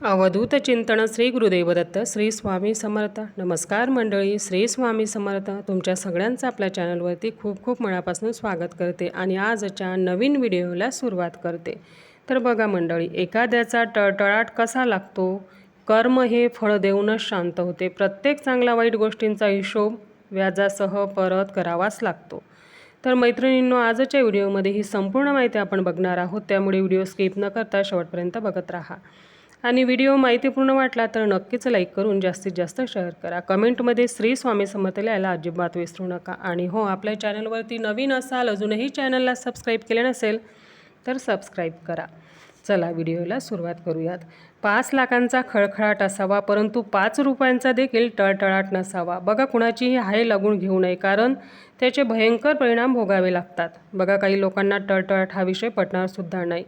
अवधूत चिंतन श्री गुरुदेव दत्त श्री स्वामी समर्थ. नमस्कार मंडळी, श्री स्वामी समर्थ. तुमच्या सगळ्यांचं आपल्या चॅनलवरती खूप खूप मनापासून स्वागत करते आणि आजच्या नवीन व्हिडिओला सुरुवात करते. तर बघा मंडळी, एखाद्याचा टळटळाट कसा लागतो. कर्म हे फळ देऊनच शांत होते. प्रत्येक चांगल्या वाईट गोष्टींचा हिशोब व्याजासह परत करावाच लागतो. तर मैत्रिणींनो, आजच्या व्हिडिओमध्ये ही संपूर्ण माहिती आपण बघणार आहोत, त्यामुळे व्हिडिओ स्किप न करता शेवटपर्यंत बघत राहा. आणि व्हिडिओ माहितीपूर्ण वाटला तर नक्कीच लाईक करून जास्तीत जास्त शेअर करा. कमेंटमध्ये श्री स्वामी समर्थ लिहायला अजिबात विसरू नका. आणि हो, आपल्या चॅनलवरती नवीन असाल, अजूनही चॅनलला सबस्क्राईब केले नसेल तर सबस्क्राईब करा. चला व्हिडिओला सुरुवात करूयात. 5 लाखांचा खळखळाट असावा, परंतु 5 रुपयांचा देखील टळटळाट नसावा. बघा, कुणाचीही हाय लागून घेऊ नये, कारण त्याचे भयंकर परिणाम भोगावे लागतात. बघा, काही लोकांना टळटळाट हा विषय पटणारसुद्धा नाही,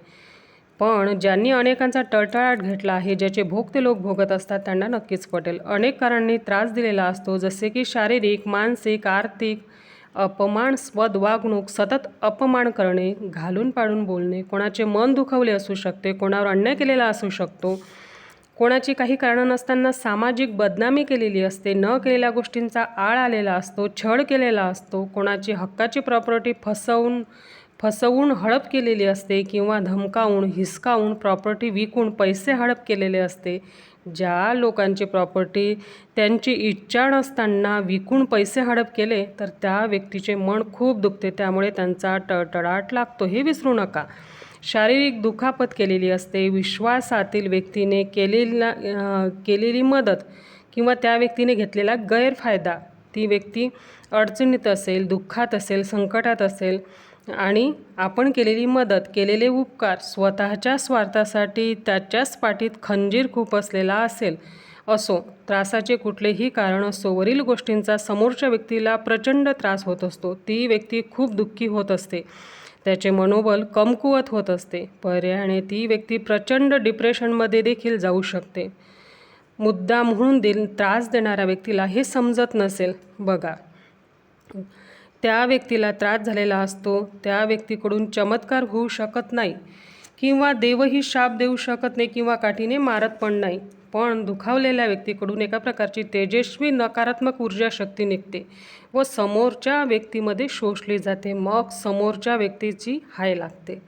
पण ज्यांनी अनेकांचा टळटळाट घेतला आहे, ज्याचे भोग ते लोक भोगत असतात, त्यांना नक्कीच पटेल. अनेक कारणांनी त्रास दिलेला असतो, जसे की शारीरिक, मानसिक, आर्थिक, अपमानस्पद वागणूक, सतत अपमान करणे, घालून पाडून बोलणे, कोणाचे मन दुखवले असू शकते, कोणावर अन्याय केलेला असू शकतो, कोणाची काही कारणं नसताना सामाजिक बदनामी केलेली असते, न केलेल्या गोष्टींचा आळ आलेला असतो, छळ केलेला असतो, कोणाची हक्काची प्रॉपर्टी फसवून हडप केलेली असते, किंवा धमकावून, हिसकावून, प्रॉपर्टी विकून पैसे हडप केलेले असते. ज्या लोकांची प्रॉपर्टी त्यांची इच्छा नसताना विकून पैसे हडप केले, तर त्या व्यक्तीचे मन खूप दुखते, त्यामुळे त्यांचा टळटळाट लागतो, हे विसरू नका. शारीरिक दुखापत केलेली असते, विश्वासातील व्यक्तीने केलेली मदत किंवा त्या व्यक्तीने घेतलेला गैरफायदा, ती व्यक्ती अडचणीत असेल, दुःखात असेल, संकटात असेल आणि आपण केलेली मदत, केलेले उपकार स्वतःच्या स्वार्थासाठी त्याच्याच पाठीत खंजीर खूप असलेला असो, त्रासाचे कुठलेही कारण असो, वरील गोष्टींचा समोरच्या व्यक्तीला प्रचंड त्रास होत असतो, ती व्यक्ती खूप दुःखी होत असते, त्याचे मनोबल कमकुवत होत असते. पर्यायाने ती व्यक्ती प्रचंड डिप्रेशनमध्ये देखील जाऊ शकते. मुद्दा म्हणून त्रास देणाऱ्या व्यक्तीला हे समजत नसेल. बघा, त्या व्यक्तीला त्रास झालेला असतो, त्या व्यक्तीकडून चमत्कार होऊ शकत नाही, किंवा देवही शाप देऊ शकत नाही, किंवा काठीने मारत पण नाही, पण दुखावलेल्या व्यक्तीकडून एका प्रकारची तेजस्वी नकारात्मक ऊर्जा शक्ती निघते व समोरच्या व्यक्तीमध्ये शोषली जाते. मग समोरच्या व्यक्तीची हाय लागते,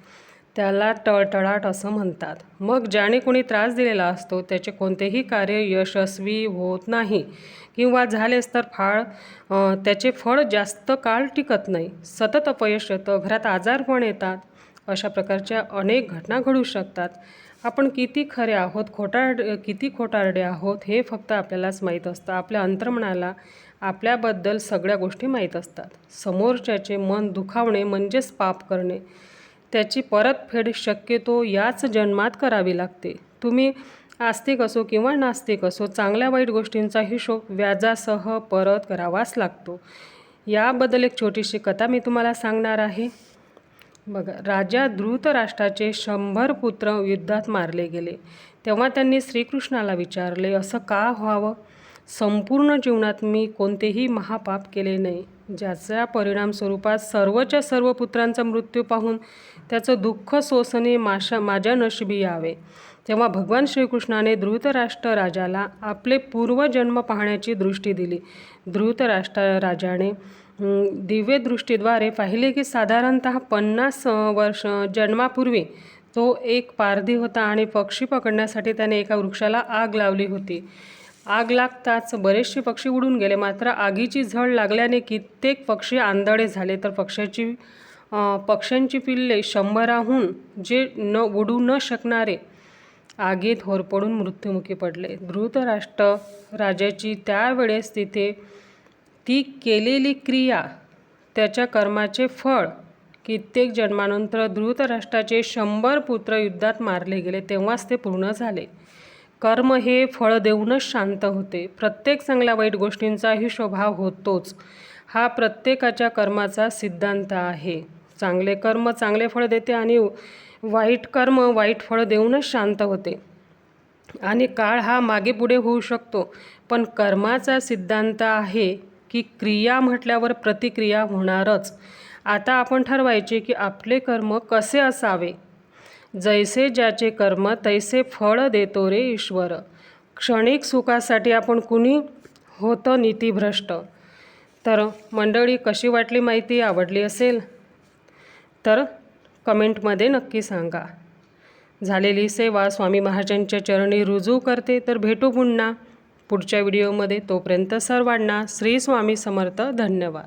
त्याला टळटळाट असं म्हणतात. मग ज्याने कोणी त्रास दिलेला असतो, त्याचे कोणतेही कार्य यशस्वी होत नाही, किंवा झालेच तर त्याचे फळ जास्त काळ टिकत नाही. सतत अपयश येतं, घरात आजारपण येतात, अशा प्रकारच्या अनेक घटना घडू शकतात. आपण किती खरे आहोत, किती खोटारडे आहोत, हे फक्त आपल्यालाच माहीत असतं. आपल्या अंतर्मनाला आपल्याबद्दल सगळ्या गोष्टी माहीत असतात. समोरच्याचे मन दुखावणे म्हणजेच पाप करणे. त्याची परतफेड शक्यतो याच जन्मात करावी लागते. तुम्ही आस्तिक असो किंवा नास्तिक असो, चांगल्या वाईट गोष्टींचा हिशोब व्याजासह परत करावाच लागतो. याबद्दल एक छोटीशी कथा मी तुम्हाला सांगणार आहे. बघा, राजा धृतराष्ट्राचे 100 पुत्र युद्धात मारले गेले. तेव्हा त्यांनी श्रीकृष्णाला विचारले, असं का व्हावं? संपूर्ण जीवनात मी कोणतेही महापाप केले नाही, ज्याच्या परिणाम स्वरूपात सर्वच्या सर्व पुत्रांचा मृत्यू पाहून त्याचं दुःख सोसणे माझ्या नशिबी यावे. तेव्हा भगवान श्रीकृष्णाने धृतराष्ट्र राजाला आपले पूर्वजन्म पाहण्याची दृष्टी दिली. धृतराष्ट्र राजाने दिव्य दृष्टीद्वारे पाहिले की साधारणतः 50 वर्ष जन्मापूर्वी तो एक पारधी होता आणि पक्षी पकडण्यासाठी त्याने एका वृक्षाला आग लावली होती. आग लागताच बरेचसे पक्षी उडून गेले, मात्र आगीची झळ लागल्याने कित्येक पक्षी आंधळे झाले, तर पक्ष्यांची पिल्ले 100हून जे उडू न शकणारे आगीत होरपळून मृत्युमुखी पडले. धृतराष्ट्र राजाची त्यावेळेस ती केलेली क्रिया, त्याच्या कर्माचे फळ, कित्येक जन्मानंतर धृतराष्ट्राचे 100 पुत्र युद्धात मारले गेले, तेव्हाच ते पूर्ण झाले. कर्म हे फळ देऊनच शांत होते. प्रत्येक चांगल्या वाईट गोष्टींचा हिशोब हा होतोच. हा प्रत्येकाच्या कर्माचा सिद्धांत आहे. चांगले कर्म चांगले फळ देते आणि वाईट कर्म वाईट फळ देऊनच शांत होते. आणि काळ हा मागे पुढे होऊ शकतो, पण कर्माचा सिद्धांत आहे की क्रिया म्हटल्यावर प्रतिक्रिया होणारच. आता आपण ठरवायचे की आपले कर्म कसे असावे. जैसे ज्याचे कर्म तैसे फळ देतो रे ईश्वर. क्षणिक सुखासाठी आपण कुणी होतं नीतिभ्रष्ट. तर मंडळी, कशी वाटली माहिती? आवडली असेल तर कमेंटमध्ये नक्की सांगा. झालेली सेवा स्वामी महाराजांच्या चरणी रुजू करते. तर भेटू पुन्हा पुढच्या व्हिडिओमध्ये. तोपर्यंत सर्वांना श्री स्वामी समर्थ. धन्यवाद.